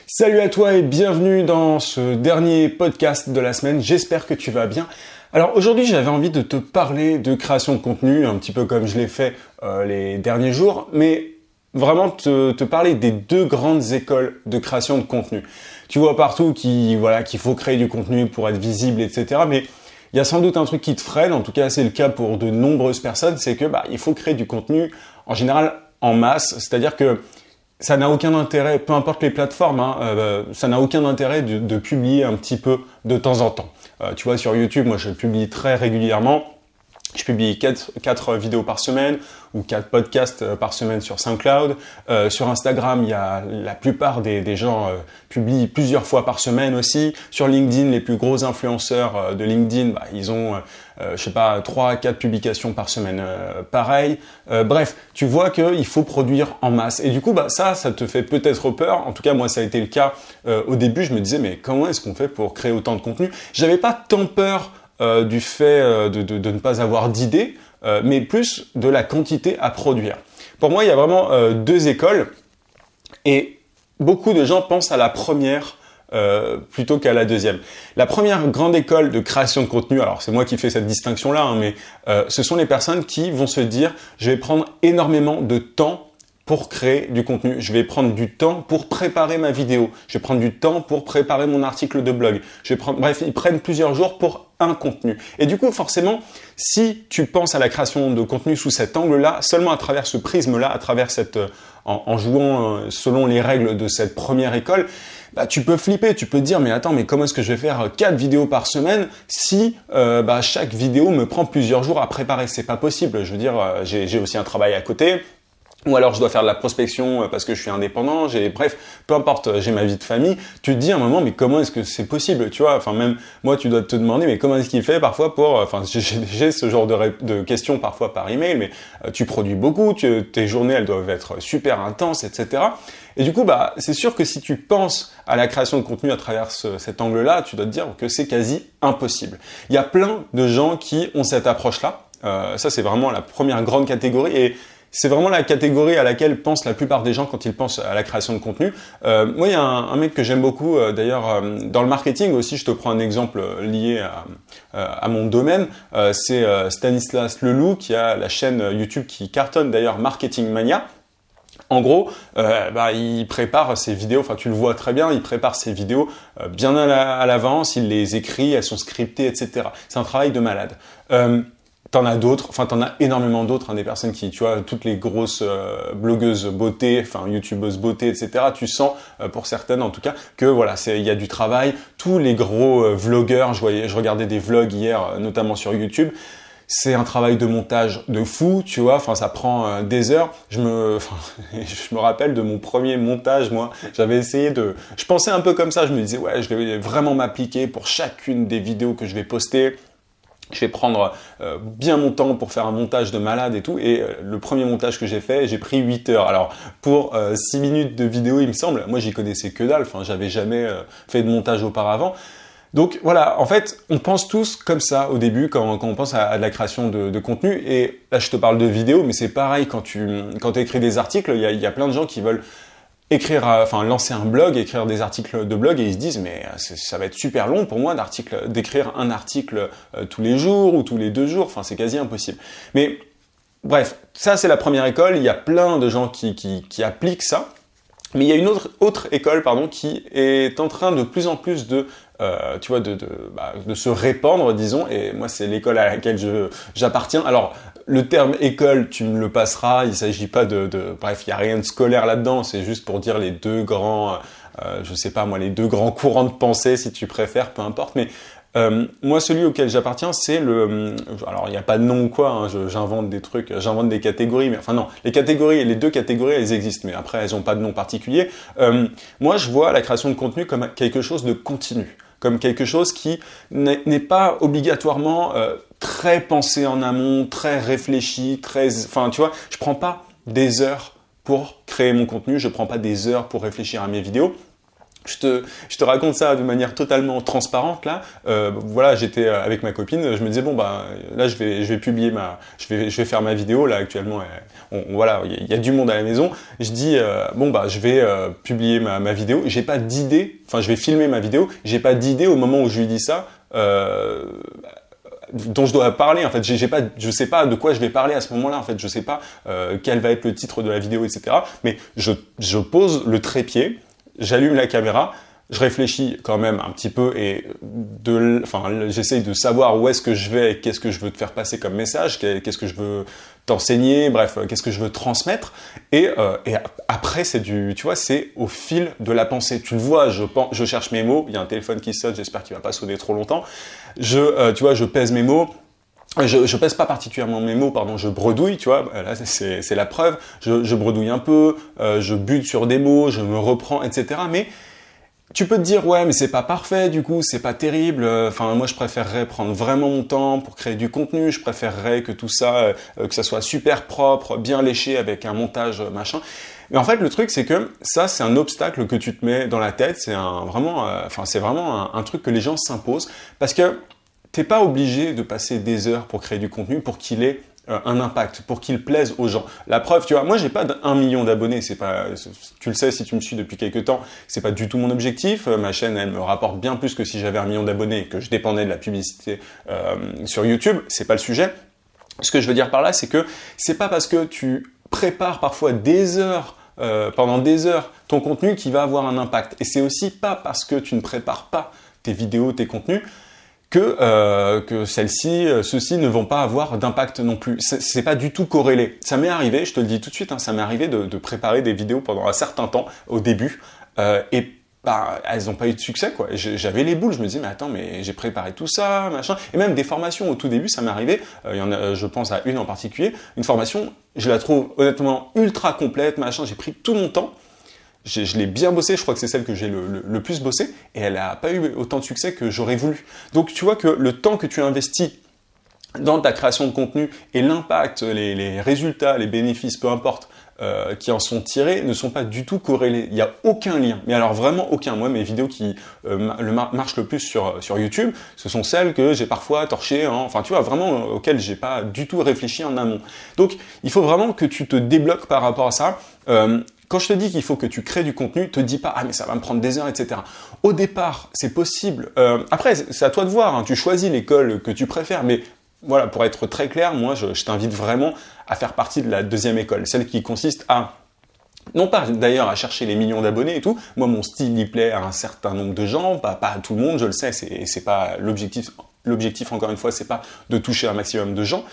Salut à toi et bienvenue dans ce dernier podcast de la semaine, j'espère que tu vas bien. Alors aujourd'hui j'avais envie de te parler de création de contenu, un petit peu comme je l'ai fait les derniers jours, mais vraiment te parler des deux grandes écoles de création de contenu. Tu vois partout qu'il faut créer du contenu pour être visible, etc. Mais il y a sans doute un truc qui te freine, en tout cas c'est le cas pour de nombreuses personnes, c'est que il faut créer du contenu en général en masse, c'est-à-dire que ça n'a aucun intérêt, peu importe les plateformes, ça n'a aucun intérêt de publier un petit peu de temps en temps. Tu vois, sur YouTube, moi je publie très régulièrement. Je publie 4 vidéos par semaine ou 4 podcasts par semaine sur SoundCloud. Sur Instagram, il y a la plupart des gens publient plusieurs fois par semaine aussi. Sur LinkedIn, les plus gros influenceurs de LinkedIn, ils ont 3 à 4 publications par semaine pareil. Bref, tu vois qu'il faut produire en masse. Et du coup, ça te fait peut-être peur. En tout cas, moi, ça a été le cas au début. Je me disais, mais comment est-ce qu'on fait pour créer autant de contenu? J'avais pas tant peur du fait de ne pas avoir d'idées, mais plus de la quantité à produire. Pour moi, il y a vraiment deux écoles, et beaucoup de gens pensent à la première plutôt qu'à la deuxième. La première grande école de création de contenu, alors c'est moi qui fais cette distinction-là, mais ce sont les personnes qui vont se dire « je vais prendre énormément de temps pour créer du contenu. Je vais prendre du temps pour préparer ma vidéo. Je vais prendre du temps pour préparer mon article de blog. Bref, ils prennent plusieurs jours pour un contenu. Et du coup, forcément, si tu penses à la création de contenu sous cet angle-là, seulement à travers ce prisme-là, à travers en jouant selon les règles de cette première école, tu peux flipper, tu peux te dire, mais attends, mais comment est-ce que je vais faire 4 vidéos par semaine si chaque vidéo me prend plusieurs jours à préparer? C'est pas possible. Je veux dire, j'ai aussi un travail à côté. Ou alors je dois faire de la prospection parce que je suis indépendant, bref, peu importe, j'ai ma vie de famille. Tu te dis à un moment, mais comment est-ce que c'est possible, tu vois? Enfin, même moi, tu dois te demander, mais comment est-ce qu'il fait parfois pour... j'ai ce genre de questions parfois par email, mais tu produis beaucoup, tes journées, elles doivent être super intenses, etc. Et du coup, c'est sûr que si tu penses à la création de contenu à travers cet angle-là, tu dois te dire que c'est quasi impossible. Il y a plein de gens qui ont cette approche-là. Ça, c'est vraiment la première grande catégorie, et c'est vraiment la catégorie à laquelle pensent la plupart des gens quand ils pensent à la création de contenu. Moi, il y a un mec que j'aime beaucoup, d'ailleurs, dans le marketing aussi, je te prends un exemple lié à mon domaine, c'est Stanislas Leloup, qui a la chaîne YouTube qui cartonne d'ailleurs, Marketing Mania. En gros, il prépare ses vidéos, tu le vois très bien, il prépare ses vidéos bien à l'avance, il les écrit, elles sont scriptées, etc. C'est un travail de malade. T'en as énormément d'autres, des personnes qui, tu vois, toutes les grosses blogueuses beauté, youtubeuses beauté, etc. Tu sens, pour certaines en tout cas, que voilà, il y a du travail. Tous les gros vlogueurs, je regardais des vlogs hier, notamment sur YouTube. C'est un travail de montage de fou, tu vois. Ça prend des heures. Je me rappelle de mon premier montage, moi. Je pensais un peu comme ça. Je me disais, ouais, je vais vraiment m'appliquer pour chacune des vidéos que je vais poster. Je vais prendre bien mon temps pour faire un montage de malade et tout. Et le premier montage que j'ai fait, j'ai pris 8 heures. Alors, pour 6 minutes de vidéo, il me semble, moi j'y connaissais que dalle. J'avais jamais fait de montage auparavant. Donc voilà, en fait, on pense tous comme ça au début quand on pense à de la création de contenu. Et là, je te parle de vidéo, mais c'est pareil quand tu écris des articles. Il y a plein de gens qui veulent lancer un blog, écrire des articles de blog, et ils se disent mais ça va être super long pour moi d'écrire un article tous les jours ou tous les 2 jours, c'est quasi impossible. Mais bref, ça c'est la première école, il y a plein de gens qui appliquent ça, mais il y a une autre école qui est en train de plus en plus de se répandre, disons, et moi c'est l'école à laquelle j'appartiens. Alors le terme école, tu me le passeras, il s'agit pas bref, il y a rien de scolaire là-dedans, c'est juste pour dire les deux grands, les deux grands courants de pensée, si tu préfères, peu importe, mais moi, celui auquel j'appartiens, c'est alors, il n'y a pas de nom ou quoi, j'invente des trucs, j'invente des catégories, mais non, les deux catégories, elles existent, mais après, elles n'ont pas de nom particulier. Moi, je vois la création de contenu comme quelque chose de continu, comme quelque chose qui n'est pas obligatoirement très pensé en amont, très réfléchi, tu vois, je prends pas des heures pour créer mon contenu, je prends pas des heures pour réfléchir à mes vidéos. Je te raconte ça de manière totalement transparente là. Voilà, j'étais avec ma copine, je me disais bon bah là je vais publier je vais faire ma vidéo là actuellement. Voilà, il y a du monde à la maison. Je dis bon bah je vais publier ma vidéo. J'ai pas d'idée. Enfin, je vais filmer ma vidéo. J'ai pas d'idée au moment où je lui dis ça. Dont je dois parler en fait, je sais pas de quoi je vais parler à ce moment-là en fait, je sais pas quel va être le titre de la vidéo, etc. Mais je pose le trépied, j'allume la caméra, je réfléchis quand même un petit peu et j'essaye de savoir où est-ce que je vais, qu'est-ce que je veux te faire passer comme message, qu'est-ce que je veux t'enseigner, bref, qu'est-ce que je veux transmettre. Et après, tu vois, c'est au fil de la pensée. Tu le vois, je cherche mes mots, il y a un téléphone qui sonne, j'espère qu'il va pas sonner trop longtemps. Tu vois, je pèse mes mots. Je pèse pas particulièrement mes mots, pardon, je bredouille, tu vois, là c'est la preuve. Je bredouille un peu, je bute sur des mots, je me reprends, etc. Mais tu peux te dire, ouais, mais c'est pas parfait, du coup, c'est pas terrible. Enfin, moi, je préférerais prendre vraiment mon temps pour créer du contenu. Je préférerais que tout ça, que ça soit super propre, bien léché avec un montage, machin. Mais en fait, le truc, c'est que ça, c'est un obstacle que tu te mets dans la tête. C'est vraiment un truc que les gens s'imposent parce que t'es pas obligé de passer des heures pour créer du contenu pour qu'il ait un impact, pour qu'il plaise aux gens. La preuve, tu vois, moi j'ai pas d'1 million d'abonnés, tu le sais si tu me suis depuis quelques temps, c'est pas du tout mon objectif. Ma chaîne, elle me rapporte bien plus que si j'avais 1 million d'abonnés et que je dépendais de la publicité sur YouTube. C'est pas le sujet. Ce que je veux dire par là, c'est que c'est pas parce que tu prépares parfois des heures pendant des heures ton contenu qui va avoir un impact. Et c'est aussi pas parce que tu ne prépares pas tes vidéos, tes contenus que ceux-ci ne vont pas avoir d'impact non plus. C'est pas du tout corrélé. Ça m'est arrivé, je te le dis tout de suite, hein, ça m'est arrivé de préparer des vidéos pendant un certain temps au début et bah, elles n'ont pas eu de succès quoi. J'avais les boules, je me disais mais attends mais j'ai préparé tout ça, machin. Et même des formations au tout début, ça m'est arrivé. Il y en a, je pense à une en particulier, une formation, je la trouve honnêtement ultra complète, machin. J'ai pris tout mon temps. Je l'ai bien bossé, je crois que c'est celle que j'ai le plus bossé, et elle n'a pas eu autant de succès que j'aurais voulu. Donc tu vois que le temps que tu investis dans ta création de contenu et l'impact, les résultats, les bénéfices, peu importe, qui en sont tirés, ne sont pas du tout corrélés. Il n'y a aucun lien, mais alors vraiment aucun. Moi, mes vidéos qui marchent le plus sur YouTube, ce sont celles que j'ai parfois torchées, enfin tu vois, vraiment auxquelles j'ai pas du tout réfléchi en amont. Donc il faut vraiment que tu te débloques par rapport à ça. Quand je te dis qu'il faut que tu crées du contenu, te dis pas « Ah mais ça va me prendre des heures, etc. » Au départ, c'est possible. Après, c'est à toi de voir. Hein. Tu choisis l'école que tu préfères. Mais voilà, pour être très clair, moi, je t'invite vraiment à faire partie de la deuxième école. Celle qui consiste à, non pas d'ailleurs à chercher les millions d'abonnés et tout. Moi, mon style, il plaît à un certain nombre de gens, pas à tout le monde, je le sais. C'est pas l'objectif. L'objectif, encore une fois, c'est pas de toucher un maximum de gens,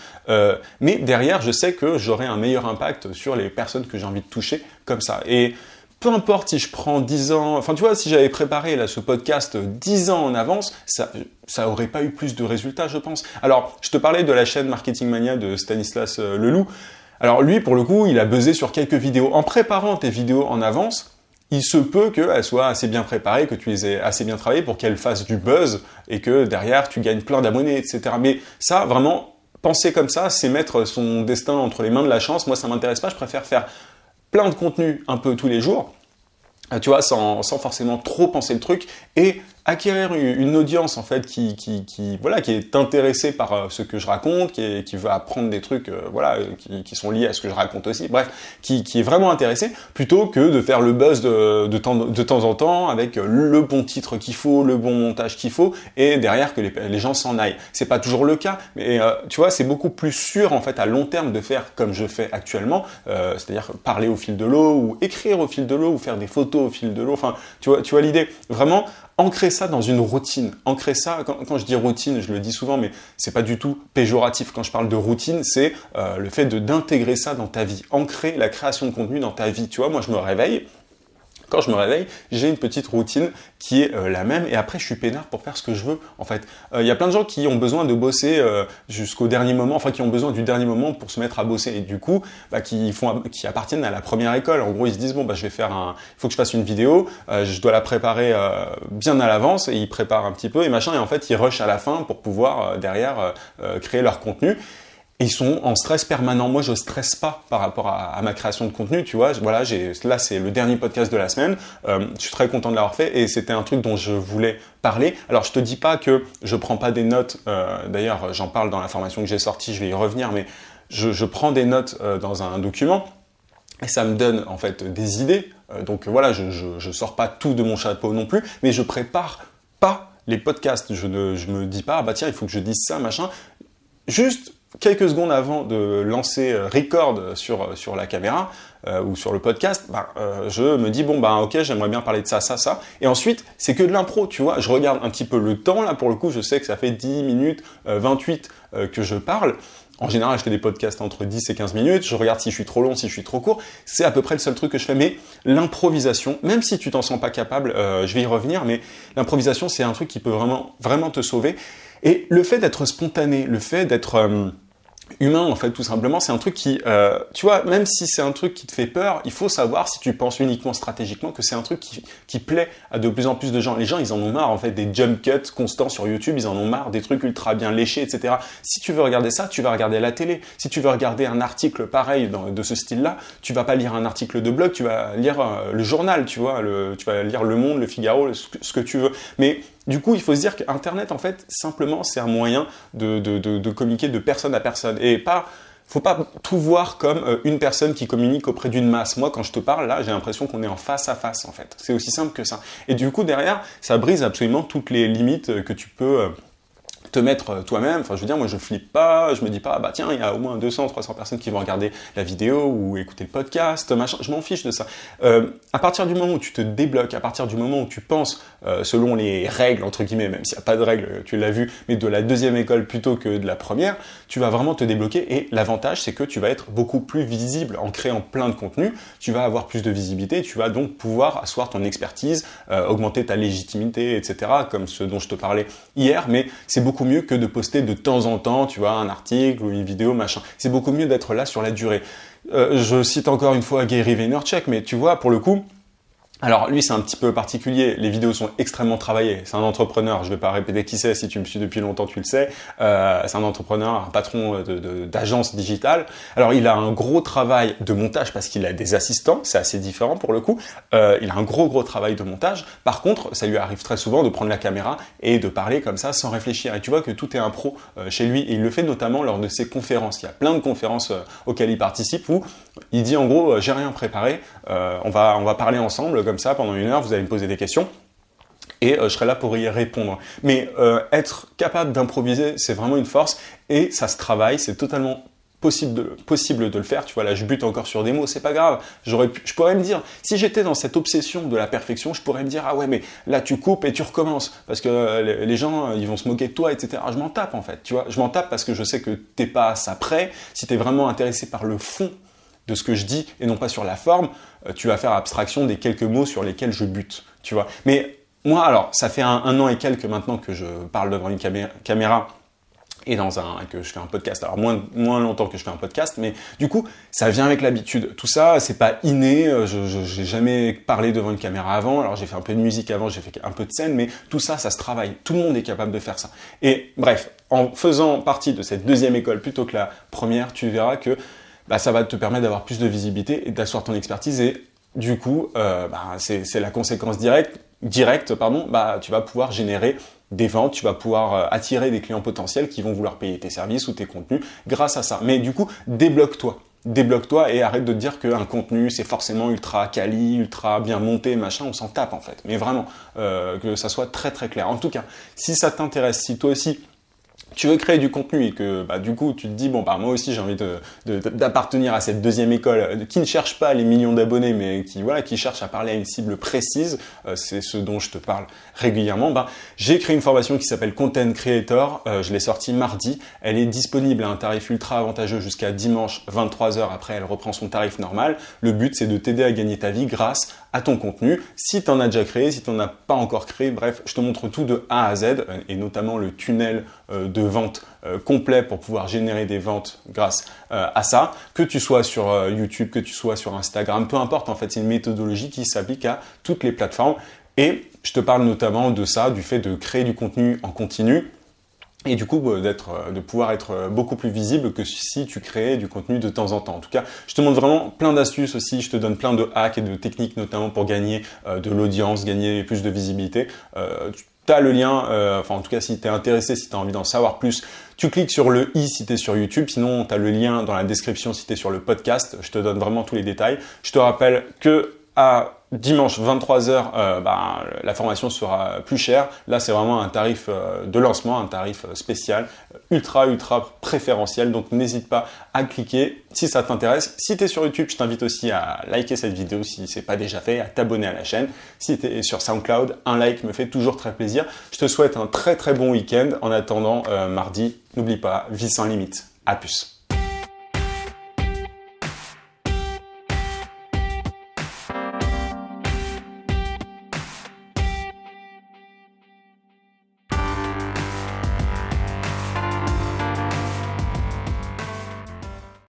mais derrière, je sais que j'aurai un meilleur impact sur les personnes que j'ai envie de toucher comme ça. Et peu importe si je prends 10 ans, enfin tu vois, si j'avais préparé là ce podcast 10 ans en avance, ça aurait pas eu plus de résultats, je pense. Alors, je te parlais de la chaîne Marketing Mania de Stanislas Leloup. Alors lui, pour le coup, il a buzzé sur quelques vidéos. En préparant tes vidéos en avance, il se peut qu'elles soient assez bien préparées, que tu les aies assez bien travaillées pour qu'elles fassent du buzz et que derrière tu gagnes plein d'abonnés, etc. Mais ça, vraiment, penser comme ça, c'est mettre son destin entre les mains de la chance. Moi, ça m'intéresse pas, je préfère faire plein de contenu un peu tous les jours, tu vois, sans forcément trop penser le truc et acquérir une audience en fait qui est intéressée par ce que je raconte, qui veut apprendre des trucs qui sont liés à ce que je raconte aussi, bref, qui est vraiment intéressée, plutôt que de faire le buzz de temps en temps avec le bon titre qu'il faut, le bon montage qu'il faut, et derrière que les gens s'en aillent. C'est pas toujours le cas, mais tu vois, c'est beaucoup plus sûr en fait à long terme de faire comme je fais actuellement, c'est-à-dire parler au fil de l'eau, ou écrire au fil de l'eau, ou faire des photos au fil de l'eau, enfin, tu vois l'idée, vraiment. Ancrer ça dans une routine. Ancrer ça, quand je dis routine, je le dis souvent, mais c'est pas du tout péjoratif. Quand je parle de routine, c'est le fait d'intégrer ça dans ta vie. Ancrer la création de contenu dans ta vie. Tu vois, moi, je me réveille. Quand je me réveille, j'ai une petite routine qui est la même et après je suis peinard pour faire ce que je veux en fait. Il y a plein de gens qui ont besoin de bosser jusqu'au dernier moment, enfin qui ont besoin du dernier moment pour se mettre à bosser et du coup qui appartiennent à la première école. En gros ils se disent bon bah il faut que je fasse une vidéo, je dois la préparer bien à l'avance et ils préparent un petit peu et machin et en fait ils rushent à la fin pour pouvoir derrière créer leur contenu. et ils sont en stress permanent. Moi, je stresse pas par rapport à ma création de contenu, tu vois. Voilà, là, c'est le dernier podcast de la semaine. Je suis très content de l'avoir fait et c'était un truc dont je voulais parler. Alors, je te dis pas que je prends pas des notes. D'ailleurs, j'en parle dans la formation que j'ai sortie, je vais y revenir, mais je prends des notes dans un document et ça me donne en fait des idées. Donc voilà, je sors pas tout de mon chapeau non plus, mais je prépare pas les podcasts. Je me dis pas, ah bah tiens, il faut que je dise ça, machin. Juste quelques secondes avant de lancer record sur la caméra ou sur le podcast, je me dis bon ok, j'aimerais bien parler de ça. Et ensuite, c'est que de l'impro, tu vois. Je regarde un petit peu le temps, là pour le coup, je sais que ça fait 10 minutes 28 que je parle. En général, je fais des podcasts entre 10 et 15 minutes. Je regarde si je suis trop long, si je suis trop court. C'est à peu près le seul truc que je fais. Mais l'improvisation, même si tu t'en sens pas capable, je vais y revenir, mais l'improvisation, c'est un truc qui peut vraiment te sauver. Et le fait d'être spontané, le fait d'être humain, en fait, tout simplement, c'est un truc qui, tu vois, même si c'est un truc qui te fait peur, il faut savoir, si tu penses uniquement stratégiquement, que c'est un truc qui plaît à de plus en plus de gens. Les gens, ils en ont marre, en fait, des jump cuts constants sur YouTube, ils en ont marre des trucs ultra bien léchés, etc. Si tu veux regarder ça, tu vas regarder la télé. Si tu veux regarder un article pareil de ce style-là, tu vas pas lire un article de blog, tu vas lire le journal, tu vois, tu vas lire Le Monde, Le Figaro, ce que tu veux. Mais du coup, il faut se dire qu'Internet, en fait, simplement, c'est un moyen de communiquer de personne à personne. Et faut pas tout voir comme une personne qui communique auprès d'une masse. Moi, quand je te parle, là, j'ai l'impression qu'on est en face à face, en fait. C'est aussi simple que ça. Et du coup, derrière, ça brise absolument toutes les limites que tu peux te mettre toi-même. Enfin, je veux dire, moi, je flippe pas, je me dis pas, tiens, il y a au moins 200, 300 personnes qui vont regarder la vidéo ou écouter le podcast, machin. Je m'en fiche de ça. À partir du moment où tu te débloques, à partir du moment où tu penses selon les règles, entre guillemets, même s'il n'y a pas de règles, tu l'as vu, mais de la deuxième école plutôt que de la première, tu vas vraiment te débloquer et l'avantage, c'est que tu vas être beaucoup plus visible en créant plein de contenu, tu vas avoir plus de visibilité, tu vas donc pouvoir asseoir ton expertise, augmenter ta légitimité, etc., comme ce dont je te parlais hier, mais c'est beaucoup mieux que de poster de temps en temps, tu vois, un article ou une vidéo, machin. C'est beaucoup mieux d'être là sur la durée. Je cite encore une fois Gary Vaynerchuk, mais tu vois, pour le coup, alors lui c'est un petit peu particulier, les vidéos sont extrêmement travaillées, c'est un entrepreneur, je vais pas répéter qui c'est, si tu me suis depuis longtemps tu le sais, c'est un entrepreneur, un patron d'agence digitale. Alors il a un gros travail de montage parce qu'il a des assistants, c'est assez différent pour le coup, il a un gros travail de montage, par contre ça lui arrive très souvent de prendre la caméra et de parler comme ça sans réfléchir, et tu vois que tout est impro chez lui, et il le fait notamment lors de ses conférences. Il y a plein de conférences auxquelles il participe où il dit en gros j'ai rien préparé, on va parler ensemble comme ça pendant 1 heure, vous allez me poser des questions et je serai là pour y répondre. Mais être capable d'improviser, c'est vraiment une force et ça se travaille, c'est totalement possible de le faire. Tu vois, là je bute encore sur des mots, c'est pas grave. Je pourrais me dire, si j'étais dans cette obsession de la perfection, je pourrais me dire, ah ouais, mais là tu coupes et tu recommences parce que les gens ils vont se moquer de toi, etc. Je m'en tape en fait, tu vois, je m'en tape parce que je sais que t'es pas à ça près. Si t'es vraiment intéressé par le fond de ce que je dis et non pas sur la forme, tu vas faire abstraction des quelques mots sur lesquels je bute, tu vois. Mais moi, alors, ça fait un an et quelques maintenant que je parle devant une caméra et que je fais un podcast. Alors, moins longtemps que je fais un podcast, mais du coup, ça vient avec l'habitude. Tout ça, c'est pas inné, j'ai jamais parlé devant une caméra avant, alors j'ai fait un peu de musique avant, j'ai fait un peu de scène, mais tout ça, ça se travaille. Tout le monde est capable de faire ça. Et bref, en faisant partie de cette deuxième école plutôt que la première, tu verras que ça va te permettre d'avoir plus de visibilité et d'asseoir ton expertise, et du coup, c'est la conséquence directe, tu vas pouvoir générer des ventes, tu vas pouvoir attirer des clients potentiels qui vont vouloir payer tes services ou tes contenus grâce à ça. Mais du coup, débloque-toi et arrête de te dire qu'un contenu c'est forcément ultra quali, ultra bien monté, machin, on s'en tape en fait. Mais vraiment, que ça soit très très clair. En tout cas, si ça t'intéresse, si toi aussi tu veux créer du contenu et que du coup tu te dis moi aussi j'ai envie d'appartenir à cette deuxième école qui ne cherche pas les millions d'abonnés mais qui cherche à parler à une cible précise, c'est ce dont je te parle régulièrement, j'ai créé une formation qui s'appelle Content Creator, je l'ai sortie mardi, elle est disponible à un tarif ultra avantageux jusqu'à dimanche 23h, après elle reprend son tarif normal. Le but c'est de t'aider à gagner ta vie grâce à ton contenu. Si tu en as déjà créé, si tu n'en as pas encore créé, bref, je te montre tout de A à Z et notamment le tunnel de vente complet pour pouvoir générer des ventes grâce à ça, que tu sois sur YouTube, que tu sois sur Instagram, peu importe, en fait, c'est une méthodologie qui s'applique à toutes les plateformes. Et je te parle notamment de ça, du fait de créer du contenu en continu. et du coup de pouvoir être beaucoup plus visible que si tu créais du contenu de temps en temps. En tout cas, je te montre vraiment plein d'astuces aussi, je te donne plein de hacks et de techniques notamment pour gagner de l'audience, gagner plus de visibilité. Tu as le lien, en tout cas si tu es intéressé, si tu as envie d'en savoir plus, tu cliques sur le i si tu es sur YouTube, sinon tu as le lien dans la description si tu es sur le podcast, je te donne vraiment tous les détails. Je te rappelle que à dimanche 23h, la formation sera plus chère. Là, c'est vraiment un tarif de lancement, un tarif spécial, ultra préférentiel. Donc, n'hésite pas à cliquer si ça t'intéresse. Si tu es sur YouTube, je t'invite aussi à liker cette vidéo si ce n'est pas déjà fait, à t'abonner à la chaîne. Si tu es sur SoundCloud, un like me fait toujours très plaisir. Je te souhaite un très bon week-end. En attendant, mardi, n'oublie pas, vie sans limite. À plus.